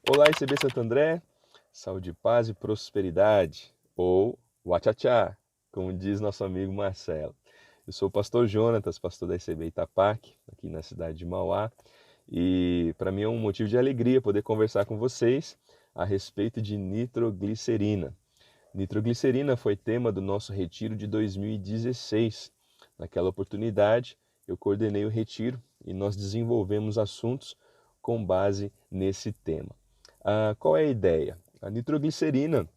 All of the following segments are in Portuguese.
Olá, ICB Santo André, saúde, paz e prosperidade, ou Wachachá, como diz nosso amigo Marcelo. Eu sou o pastor Jonatas, pastor da ICB Itapac, aqui na cidade de Mauá, e para mim é um motivo de alegria poder conversar com vocês a respeito de nitroglicerina. Nitroglicerina foi tema do nosso retiro de 2016. Naquela oportunidade, eu coordenei o retiro e nós desenvolvemos assuntos com base nesse tema. Qual é a ideia? A nitroglicerina,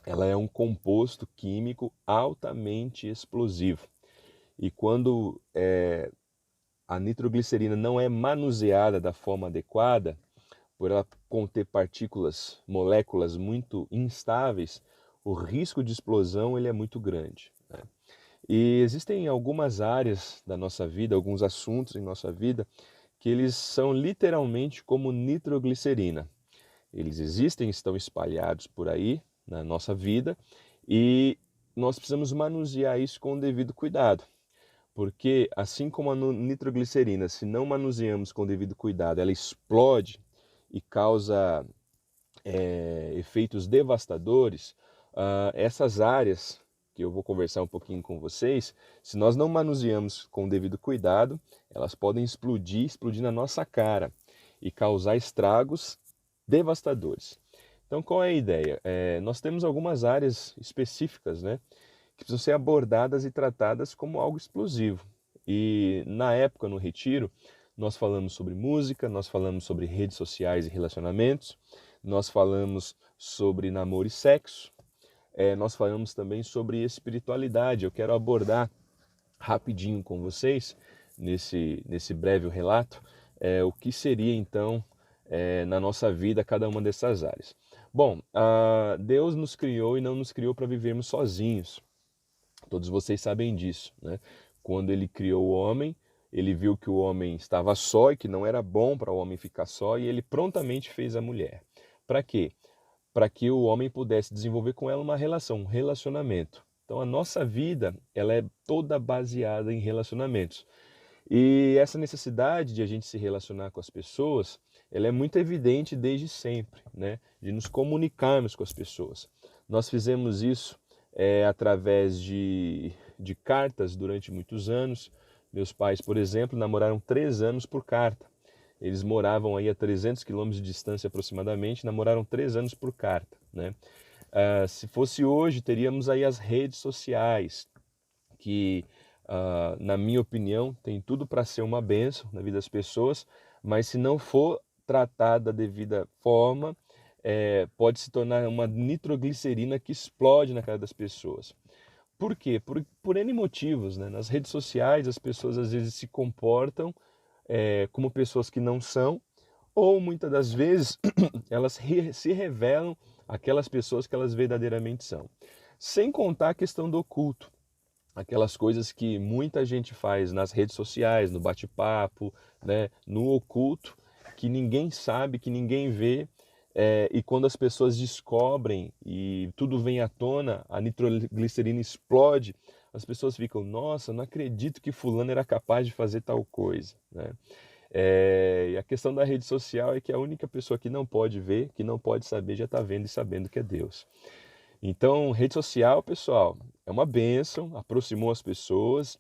ela é um composto químico altamente explosivo. E quando a nitroglicerina não é manuseada da forma adequada, por ela conter partículas, moléculas muito instáveis, o risco de explosão ele é muito grande, né? E existem algumas áreas da nossa vida, alguns assuntos em nossa vida, que eles são literalmente como nitroglicerina. Eles existem, estão espalhados por aí na nossa vida e nós precisamos manusear isso com o devido cuidado. Porque assim como a nitroglicerina, se não manuseamos com o devido cuidado, ela explode e causa efeitos devastadores, essas áreas que eu vou conversar um pouquinho com vocês, se nós não manuseamos com o devido cuidado, elas podem explodir na nossa cara e causar estragos devastadores. Então, qual é a ideia? Nós temos algumas áreas específicas, né, que precisam ser abordadas e tratadas como algo explosivo. E na época, no retiro, nós falamos sobre música, nós falamos sobre redes sociais e relacionamentos, nós falamos sobre namoro e sexo, nós falamos também sobre espiritualidade. Eu quero abordar rapidinho com vocês, nesse breve relato, o que seria então na nossa vida cada uma dessas áreas. Bom, Deus nos criou e não nos criou para vivermos sozinhos. Todos vocês sabem disso, né? Quando ele criou o homem, ele viu que o homem estava só e que não era bom para o homem ficar só, e ele prontamente fez a mulher. Para quê? Para que o homem pudesse desenvolver com ela uma relação, um relacionamento. Então a nossa vida, ela é toda baseada em relacionamentos. E essa necessidade de a gente se relacionar com as pessoas, ela é muito evidente desde sempre, né? De nos comunicarmos com as pessoas. Nós fizemos isso através de cartas durante muitos anos. Meus pais, por exemplo, namoraram 3 anos por carta. Eles moravam aí a 300 quilômetros de distância aproximadamente, namoraram 3 anos por carta, né? Se fosse hoje, teríamos aí as redes sociais, que, na minha opinião, tem tudo para ser uma bênção na vida das pessoas, mas se não for tratada da devida forma, pode se tornar uma nitroglicerina que explode na cara das pessoas. Por quê? Por N motivos, né? Nas redes sociais, as pessoas às vezes se comportam como pessoas que não são, ou muitas das vezes elas se revelam aquelas pessoas que elas verdadeiramente são. Sem contar a questão do oculto, aquelas coisas que muita gente faz nas redes sociais, no bate-papo, né, no oculto, que ninguém sabe, que ninguém vê, e quando as pessoas descobrem e tudo vem à tona, a nitroglicerina explode, as pessoas ficam, nossa, não acredito que fulano era capaz de fazer tal coisa, né? E a questão da rede social é que a única pessoa que não pode ver, que não pode saber, já está vendo e sabendo que é Deus. Então, rede social, pessoal, é uma bênção, aproximou as pessoas,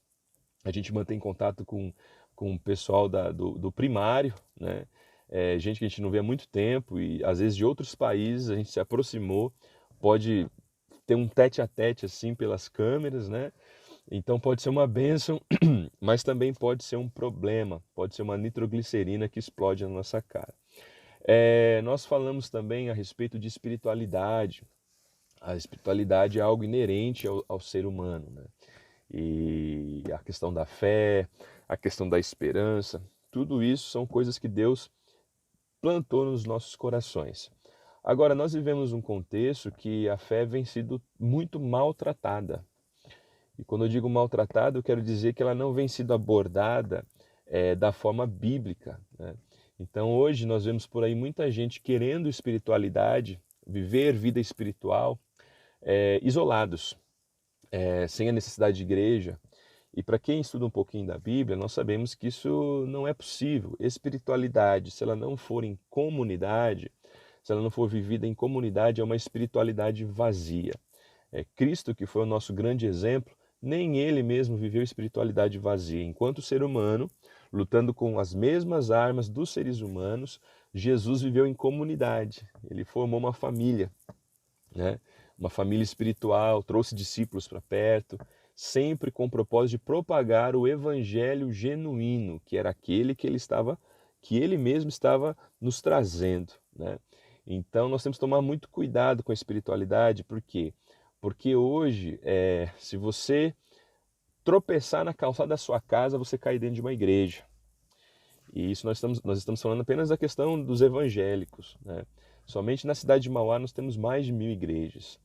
a gente mantém contato com o pessoal do primário, né? Gente que a gente não vê há muito tempo e às vezes de outros países a gente se aproximou, pode ter um tete a tete assim pelas câmeras, né? Então pode ser uma bênção, mas também pode ser um problema, pode ser uma nitroglicerina que explode na nossa cara. Nós falamos também a respeito de espiritualidade. A espiritualidade é algo inerente ao ser humano, né? E a questão da fé, a questão da esperança, tudo isso são coisas que Deus plantou nos nossos corações. Agora, nós vivemos um contexto que a fé vem sido muito maltratada. E quando eu digo maltratada, eu quero dizer que ela não vem sido abordada da forma bíblica, né? Então hoje nós vemos por aí muita gente querendo espiritualidade, viver vida espiritual, isolados, sem a necessidade de igreja. E para quem estuda um pouquinho da Bíblia, nós sabemos que isso não é possível. Espiritualidade, se ela não for em comunidade, se ela não for vivida em comunidade, é uma espiritualidade vazia. Cristo, que foi o nosso grande exemplo, nem ele mesmo viveu espiritualidade vazia. Enquanto ser humano, lutando com as mesmas armas dos seres humanos, Jesus viveu em comunidade. Ele formou uma família, né? Uma família espiritual, trouxe discípulos para perto, sempre com o propósito de propagar o evangelho genuíno, que era aquele que ele mesmo estava nos trazendo, né? Então nós temos que tomar muito cuidado com a espiritualidade, por quê? Porque hoje, se você tropeçar na calçada da sua casa, você cai dentro de uma igreja. E isso nós estamos falando apenas da questão dos evangélicos, né? Somente na cidade de Mauá nós temos mais de 1000 igrejas.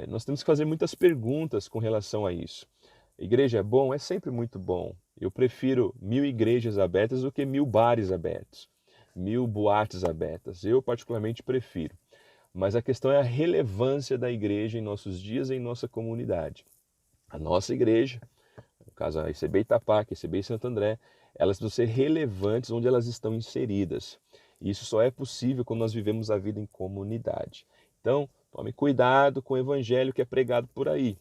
Nós temos que fazer muitas perguntas com relação a isso. Igreja é bom? É sempre muito bom. Eu prefiro 1000 igrejas abertas do que 1000 bares abertos, 1000 boates abertas. Eu particularmente prefiro. Mas a questão é a relevância da igreja em nossos dias e em nossa comunidade. A nossa igreja, no caso a ICB Itapac, a ICB Santo André, elas precisam ser relevantes onde elas estão inseridas. E isso só é possível quando nós vivemos a vida em comunidade. Então, tome cuidado com o evangelho que é pregado por aí.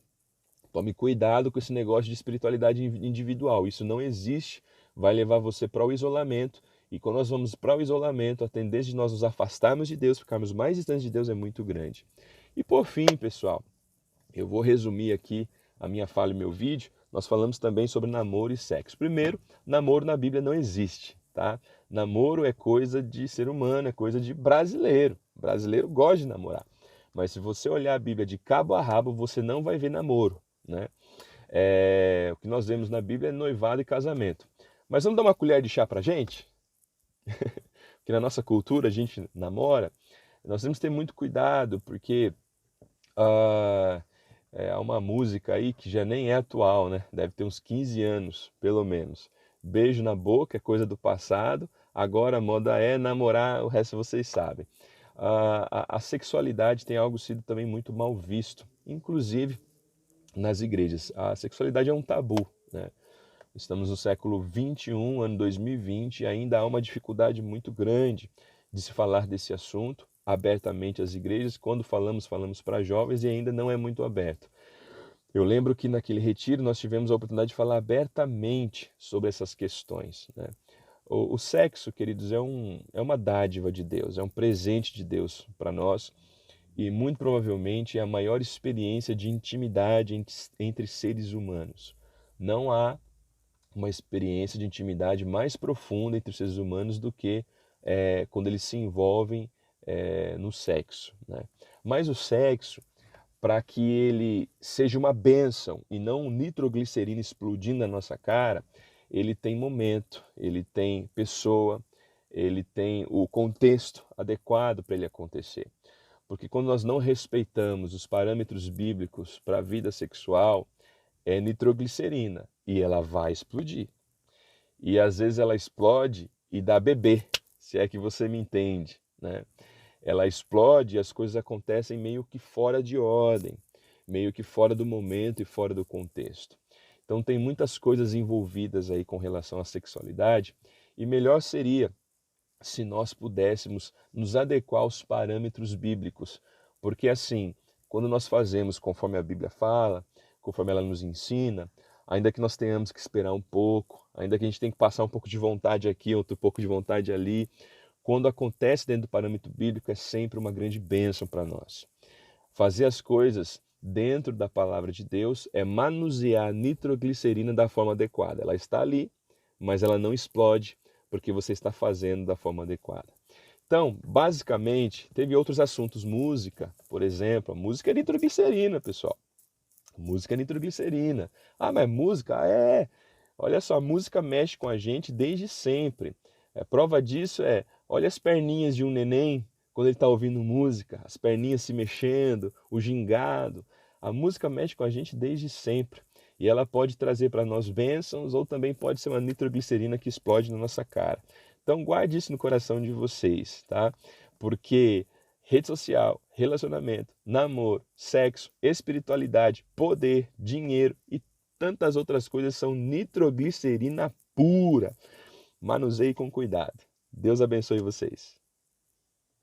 Tome cuidado com esse negócio de espiritualidade individual. Isso não existe, vai levar você para o isolamento. E quando nós vamos para o isolamento, a tendência de nós nos afastarmos de Deus, ficarmos mais distantes de Deus é muito grande. E por fim, pessoal, eu vou resumir aqui a minha fala e meu vídeo. Nós falamos também sobre namoro e sexo. Primeiro, namoro na Bíblia não existe, tá? Namoro é coisa de ser humano, é coisa de brasileiro. Brasileiro gosta de namorar. Mas se você olhar a Bíblia de cabo a rabo, você não vai ver namoro, né? O que nós vemos na Bíblia é noivado e casamento. Mas vamos dar uma colher de chá pra gente? Porque na nossa cultura a gente namora. Nós temos que ter muito cuidado, porque há uma música aí que já nem é atual, né? Deve ter uns 15 anos, pelo menos. Beijo na boca é coisa do passado, agora a moda é namorar, o resto vocês sabem. A sexualidade tem algo sido também muito mal visto, inclusive nas igrejas. A sexualidade é um tabu, né? Estamos no século 21, ano 2020, e ainda há uma dificuldade muito grande de se falar desse assunto abertamente às igrejas. Quando falamos para jovens e ainda não é muito aberto. Eu lembro que naquele retiro nós tivemos a oportunidade de falar abertamente sobre essas questões, né? O sexo, queridos, é uma dádiva de Deus, é um presente de Deus para nós e muito provavelmente é a maior experiência de intimidade entre seres humanos. Não há uma experiência de intimidade mais profunda entre os seres humanos do que quando eles se envolvem no sexo, né? Mas o sexo, para que ele seja uma bênção e não um nitroglicerina explodindo na nossa cara, ele tem momento, ele tem pessoa, ele tem o contexto adequado para ele acontecer. Porque quando nós não respeitamos os parâmetros bíblicos para a vida sexual, é nitroglicerina e ela vai explodir. E às vezes ela explode e dá bebê, se é que você me entende, né? Ela explode e as coisas acontecem meio que fora de ordem, meio que fora do momento e fora do contexto. Então tem muitas coisas envolvidas aí com relação à sexualidade e melhor seria se nós pudéssemos nos adequar aos parâmetros bíblicos, porque assim, quando nós fazemos conforme a Bíblia fala, conforme ela nos ensina, ainda que nós tenhamos que esperar um pouco, ainda que a gente tenha que passar um pouco de vontade aqui, outro pouco de vontade ali, quando acontece dentro do parâmetro bíblico é sempre uma grande bênção para nós. Fazer as coisas dentro da palavra de Deus é manusear a nitroglicerina da forma adequada. Ela está ali, mas ela não explode porque você está fazendo da forma adequada. Então, basicamente, teve outros assuntos. Música, por exemplo. A música é nitroglicerina, pessoal. Música é nitroglicerina. Ah, mas música? Olha só, a música mexe com a gente desde sempre. Prova disso olha as perninhas de um neném quando ele está ouvindo música, as perninhas se mexendo, o gingado. A música mexe com a gente desde sempre. E ela pode trazer para nós bênçãos ou também pode ser uma nitroglicerina que explode na nossa cara. Então guarde isso no coração de vocês, tá? Porque rede social, relacionamento, namoro, sexo, espiritualidade, poder, dinheiro e tantas outras coisas são nitroglicerina pura. Manuseie com cuidado. Deus abençoe vocês.